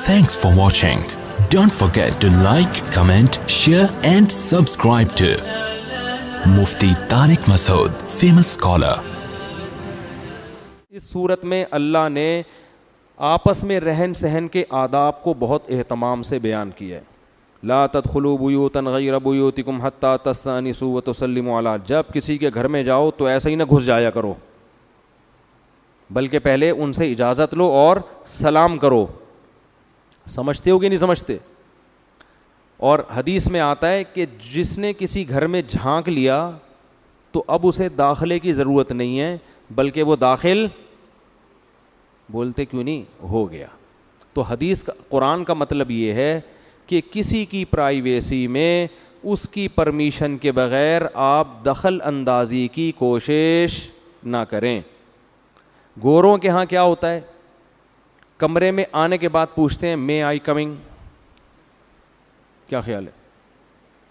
Thanks for watching. Don't forget to like, comment, share and subscribe to Mufti Tariq Masood, famous scholar. اس صورت میں اللہ نے آپس میں رہن سہن کے آداب کو بہت اہتمام سے بیان کیا ہے. لا تدخلوا بیوتا غیر بیوتکم حتی تستأنسوا وتسلموا علی. جب کسی کے گھر میں جاؤ تو ایسے ہی نہ گھس جایا کرو, بلکہ پہلے ان سے اجازت لو اور سلام کرو. سمجھتے ہو کہ نہیں سمجھتے؟ اور حدیث میں آتا ہے کہ جس نے کسی گھر میں جھانک لیا تو اب اسے داخلے کی ضرورت نہیں ہے, بلکہ وہ داخل بولتے کیوں نہیں ہو گیا. تو حدیث کا قرآن کا مطلب یہ ہے کہ کسی کی پرائیویسی میں اس کی پرمیشن کے بغیر آپ دخل اندازی کی کوشش نہ کریں. گوروں کے ہاں کیا ہوتا ہے, کمرے میں آنے کے بعد پوچھتے ہیں مے آئی کمنگ. کیا خیال ہے؟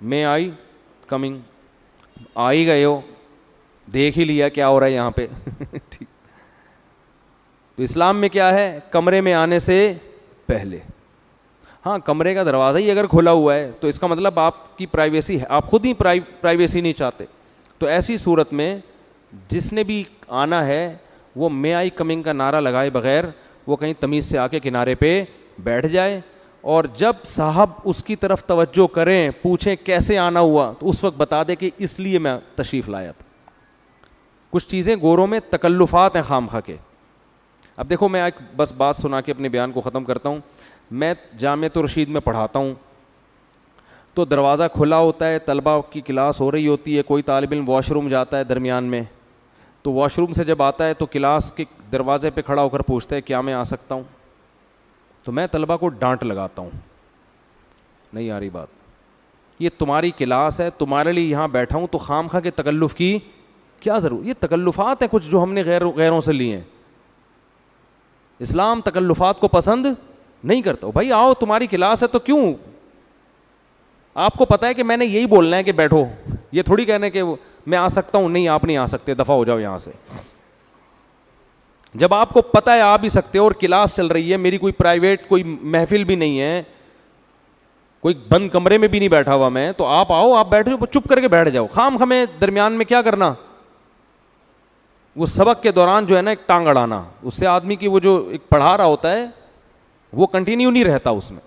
مے آئی کمنگ, آ ہی گئے ہو, دیکھ ہی لیا کیا ہو رہا ہے یہاں پہ. ٹھیک. تو اسلام میں کیا ہے, کمرے میں آنے سے پہلے. ہاں, کمرے کا دروازہ ہی اگر کھلا ہوا ہے تو اس کا مطلب آپ کی پرائیویسی ہے, آپ خود ہی پرائیویسی نہیں چاہتے. تو ایسی صورت میں جس نے بھی آنا ہے وہ مے آئی کمنگ کا نعرہ لگائے بغیر وہ کہیں تمیز سے آ کے کنارے پہ بیٹھ جائے, اور جب صاحب اس کی طرف توجہ کریں, پوچھیں کیسے آنا ہوا, تو اس وقت بتا دے کہ اس لیے میں تشریف لایا تھا. کچھ چیزیں گوروں میں تکلفات ہیں خام خواہ کے. اب دیکھو میں ایک بس بات سنا کے اپنے بیان کو ختم کرتا ہوں. میں جامعۃ الرشید میں پڑھاتا ہوں تو دروازہ کھلا ہوتا ہے, طلبہ کی کلاس ہو رہی ہوتی ہے, کوئی طالب علم واش روم جاتا ہے درمیان میں, تو واش روم سے جب آتا ہے تو کلاس کے دروازے پہ کھڑا ہو کر پوچھتا ہے کیا میں آ سکتا ہوں. تو میں طلبہ کو ڈانٹ لگاتا ہوں, نہیں آ رہی بات, یہ تمہاری کلاس ہے, تمہارے لیے یہاں بیٹھا ہوں, تو خام خواہ کے تکلف کی کیا ضرورت. یہ تکلفات ہیں کچھ جو ہم نے غیروں سے لیے ہیں. اسلام تکلفات کو پسند نہیں کرتا. بھائی آؤ, تمہاری کلاس ہے تو کیوں, آپ کو پتا ہے کہ میں نے یہی بولنا ہے کہ بیٹھو, یہ تھوڑی کہنا کہ میں آ سکتا ہوں, نہیں آپ نہیں آ سکتے, دفعہ ہو جاؤ یہاں سے. جب آپ کو پتہ ہے آ بھی سکتے ہو اور کلاس چل رہی ہے, میری کوئی پرائیویٹ کوئی محفل بھی نہیں ہے, کوئی بند کمرے میں بھی نہیں بیٹھا ہوا میں, تو آپ آؤ, آپ بیٹھو, چپ کر کے بیٹھ جاؤ. خام ہمیں درمیان میں کیا کرنا, وہ سبق کے دوران جو ہے نا ایک ٹانگ اڑانا, اس سے آدمی کی وہ جو ایک پڑھا رہا ہوتا ہے وہ کنٹینیو نہیں رہتا اس میں.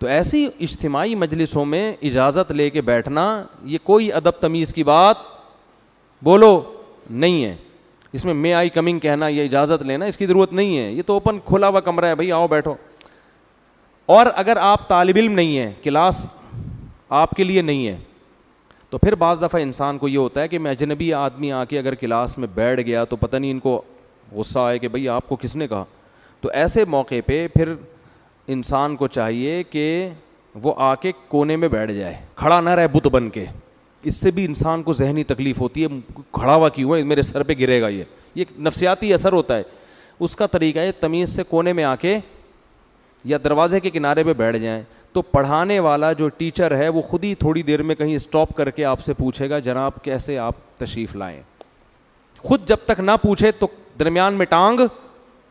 تو ایسی اجتماعی مجلسوں میں اجازت لے کے بیٹھنا یہ کوئی ادب تمیز کی بات بولو نہیں ہے. اس میں مے آئی کمنگ کہنا, یہ اجازت لینا, اس کی ضرورت نہیں ہے. یہ تو اوپن کھلا ہوا کمرہ ہے, بھائی آؤ بیٹھو. اور اگر آپ طالب علم نہیں ہیں, کلاس آپ کے لیے نہیں ہے, تو پھر بعض دفعہ انسان کو یہ ہوتا ہے کہ میں اجنبی آدمی آ کے اگر کلاس میں بیٹھ گیا تو پتہ نہیں ان کو غصہ آئے کہ بھئی آپ کو کس نے کہا. تو ایسے موقع پہ پھر انسان کو چاہیے کہ وہ آ کے کونے میں بیٹھ جائے, کھڑا نہ رہے بت بن کے. اس سے بھی انسان کو ذہنی تکلیف ہوتی ہے, کھڑا ہوا کیوں ہے, میرے سر پہ گرے گا, یہ ایک نفسیاتی اثر ہوتا ہے. اس کا طریقہ ہے تمیز سے کونے میں آ کے یا دروازے کے کنارے پہ بیٹھ جائیں. تو پڑھانے والا جو ٹیچر ہے وہ خود ہی تھوڑی دیر میں کہیں اسٹاپ کر کے آپ سے پوچھے گا جناب کیسے آپ تشریف لائیں. خود جب تک نہ پوچھے تو درمیان میں ٹانگ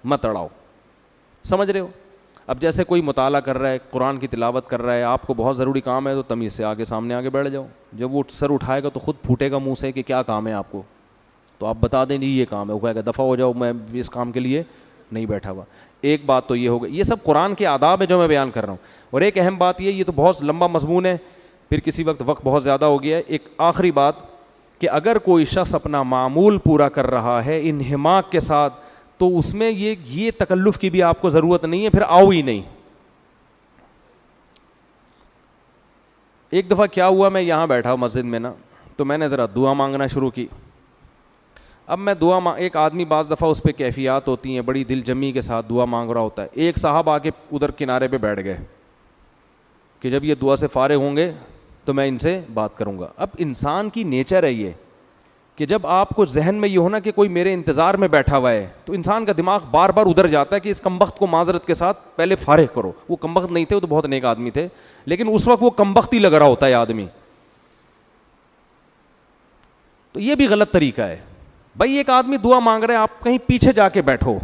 مت اڑاؤ. سمجھ رہے ہو؟ اب جیسے کوئی مطالعہ کر رہا ہے, قرآن کی تلاوت کر رہا ہے, آپ کو بہت ضروری کام ہے تو تمیز سے آگے سامنے آگے بیٹھ جاؤ. جب وہ سر اٹھائے گا تو خود پھوٹے گا منہ سے کہ کیا کام ہے آپ کو, تو آپ بتا دیں نہیں یہ کام ہے, وہ کہے گا دفعہ ہو جاؤ, میں اس کام کے لیے نہیں بیٹھا ہوا. ایک بات تو یہ ہو گئی, یہ سب قرآن کے آداب ہے جو میں بیان کر رہا ہوں. اور ایک اہم بات یہ تو بہت لمبا مضمون ہے, پھر کسی وقت بہت زیادہ ہو گیا ہے. ایک آخری بات کہ اگر کوئی شخص اپنا معمول پورا کر رہا ہے انہماک کے ساتھ, تو اس میں یہ تکلف کی بھی آپ کو ضرورت نہیں ہے, پھر آؤ ہی نہیں. ایک دفعہ کیا ہوا, میں یہاں بیٹھا مسجد میں نا, تو میں نے ذرا دعا مانگنا شروع کی. اب میں ایک آدمی بعض دفعہ اس پہ کیفیات ہوتی ہیں, بڑی دل جمی کے ساتھ دعا مانگ رہا ہوتا ہے. ایک صاحب آ کے ادھر کنارے پہ بیٹھ گئے کہ جب یہ دعا سے فارغ ہوں گے تو میں ان سے بات کروں گا. اب انسان کی نیچر ہے یہ کہ جب آپ کو ذہن میں یہ ہونا کہ کوئی میرے انتظار میں بیٹھا ہوا ہے, تو انسان کا دماغ بار بار ادھر جاتا ہے کہ اس کمبخت کو معذرت کے ساتھ پہلے فارغ کرو. وہ کمبخت نہیں تھے, وہ تو بہت نیک آدمی تھے, لیکن اس وقت وہ کمبخت ہی لگ رہا ہوتا ہے آدمی. تو یہ بھی غلط طریقہ ہے. بھائی ایک آدمی دعا مانگ رہے ہیں, آپ کہیں پیچھے جا کے بیٹھو,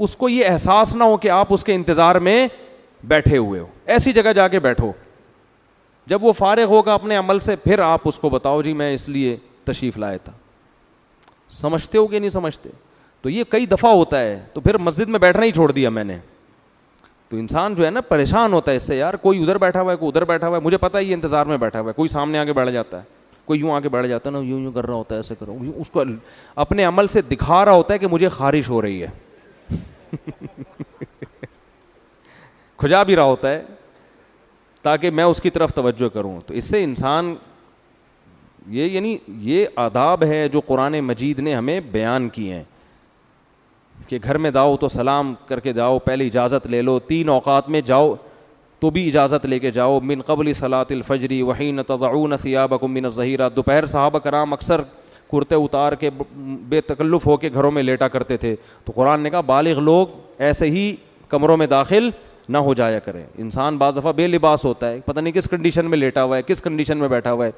اس کو یہ احساس نہ ہو کہ آپ اس کے انتظار میں بیٹھے ہوئے ہو. ایسی جگہ جا کے بیٹھو, جب وہ فارغ ہوگا اپنے عمل سے پھر آپ اس کو بتاؤ جی میں اس لیے تشریف لایا تھا. سمجھتے ہو کہ نہیں سمجھتے؟ تو یہ کئی دفعہ ہوتا ہے, تو پھر مسجد میں بیٹھنا ہی چھوڑ دیا میں نے. تو انسان جو ہے نا پریشان ہوتا ہے اس سے, یار کوئی ادھر بیٹھا ہوا ہے, کوئی ادھر بیٹھا ہوا ہے, مجھے پتہ ہے یہ انتظار میں بیٹھا ہوا ہے, کوئی سامنے آ کے بیٹھ جاتا ہے, کوئی یوں آ کے بیٹھ جاتا ہے نا, یوں کر رہا ہوتا ہے, ایسے کرو, اس کو اپنے عمل سے دکھا رہا ہوتا ہے کہ مجھے خارش ہو رہی ہے. کھجا بھی رہا ہوتا ہے تاکہ میں اس کی طرف توجہ کروں. تو اس سے انسان یعنی یہ آداب ہے جو قرآن مجید نے ہمیں بیان کیے ہیں کہ گھر میں جاؤ تو سلام کر کے جاؤ, پہلے اجازت لے لو, 3 اوقات میں جاؤ تو بھی اجازت لے کے جاؤ, من قبل صلاۃ الفجر وحین تضعون ثیابکم من الظہیرہ. دوپہر صحابہ کرام اکثر کرتے اتار کے بے تکلف ہو کے گھروں میں لیٹا کرتے تھے, تو قرآن نے کہا بالغ لوگ ایسے ہی کمروں میں داخل نہ ہو جایا کریں. انسان بعض دفعہ بے لباس ہوتا ہے, پتہ نہیں کس کنڈیشن میں لیٹا ہوا ہے, کس کنڈیشن میں بیٹھا ہوا ہے.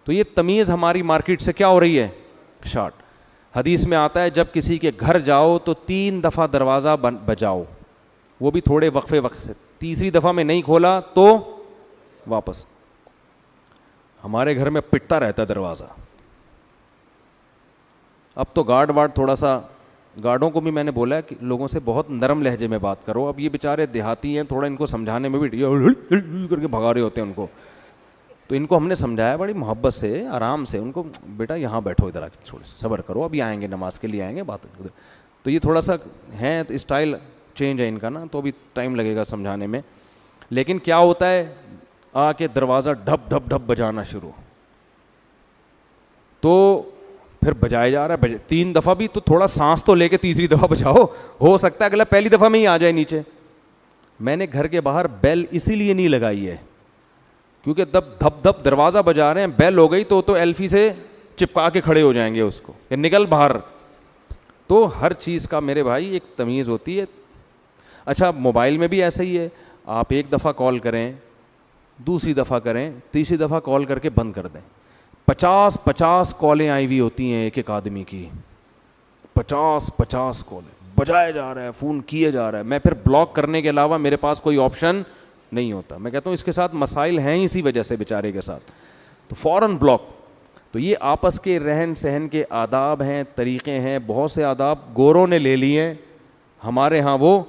تو یہ تمیز ہماری مارکیٹ سے کیا ہو رہی ہے, شارٹ. حدیث میں آتا ہے جب کسی کے گھر جاؤ تو 3 دفعہ دروازہ بجاؤ, وہ بھی تھوڑے وقفے وقت سے. تیسری دفعہ میں نہیں کھولا تو واپس. ہمارے گھر میں پٹتا رہتا ہے دروازہ. اب تو گارڈ تھوڑا سا, گارڈوں کو بھی میں نے بولا ہے کہ لوگوں سے بہت نرم لہجے میں بات کرو. اب یہ بیچارے دیہاتی ہیں, تھوڑا ان کو سمجھانے میں بھی کر کے بھگا رہے ہوتے ہیں ان کو, تو ان کو ہم نے سمجھایا بڑی محبت سے, آرام سے, ان کو بیٹا یہاں بیٹھو, ادھر آ کے تھوڑا صبر کرو, ابھی آئیں گے نماز کے لیے آئیں گے, بات. تو یہ تھوڑا سا ہے اسٹائل چینج ہے ان کا نا, تو ابھی ٹائم لگے گا سمجھانے میں. لیکن کیا ہوتا ہے, آ کے دروازہ ڈھپ ڈھپ ڈھپ بجانا شروع, تو پھر بجایا جا رہا ہے 3 دفعہ بھی, تو تھوڑا سانس تو لے کے تیسری دفعہ بجاؤ, ہو سکتا ہے اگلا پہلی دفعہ میں ہی آ جائے نیچے. میں نے گھر کے باہر بیل اسی لیے نہیں لگائی ہے کیونکہ دھپ دھپ دروازہ بجا رہے ہیں, بیل ہو گئی تو ایلفی سے چپکا کے کھڑے ہو جائیں گے اس کو, کہ نکل باہر. تو ہر چیز کا میرے بھائی ایک تمیز ہوتی ہے. اچھا موبائل میں بھی ایسا ہی ہے, آپ 1 دفعہ کال کریں, دوسری دفعہ کریں, تیسری دفعہ کال کر کے بند کر دیں. 50 کالیں آئی ہوئی ہوتی ہیں ایک آدمی کی, 50 کالیں بجایا جا رہا ہے, فون کیا جا رہا ہے. میں پھر بلاک کرنے کے علاوہ میرے پاس کوئی آپشن نہیں ہوتا. میں کہتا ہوں اس کے ساتھ مسائل ہیں اسی وجہ سے بیچارے کے ساتھ, تو فوراً بلاک. تو یہ آپس کے رہن سہن کے آداب ہیں, طریقے ہیں. بہت سے آداب گوروں نے لے لیے ہیں, ہمارے ہاں وہ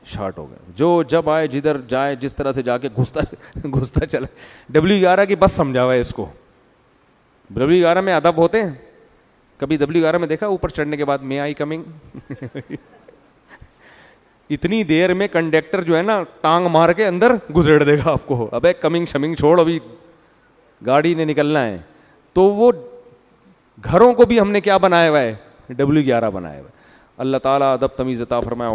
شارٹ ہو گئے. جو جب آئے جدھر جائے جس طرح سے جا کے گھستا چلا. W11 کی بس سمجھا ہوا ہے اس کو. W11 میں ادب ہوتے ہیں, کبھی W11 میں دیکھا اوپر چڑھنے کے بعد میں آئی کمنگ اتنی دیر میں کنڈکٹر جو ہے نا ٹانگ مار کے اندر گزیڑ دے گا آپ کو, ابے کمنگ شمنگ چھوڑ, ابھی گاڑی نے نکلنا ہے. تو وہ گھروں کو بھی ہم نے کیا بنایا ہوا ہے, W11 بنایا ہوا ہے. اللہ تعالیٰ ادب تمیز عطا فرمائے.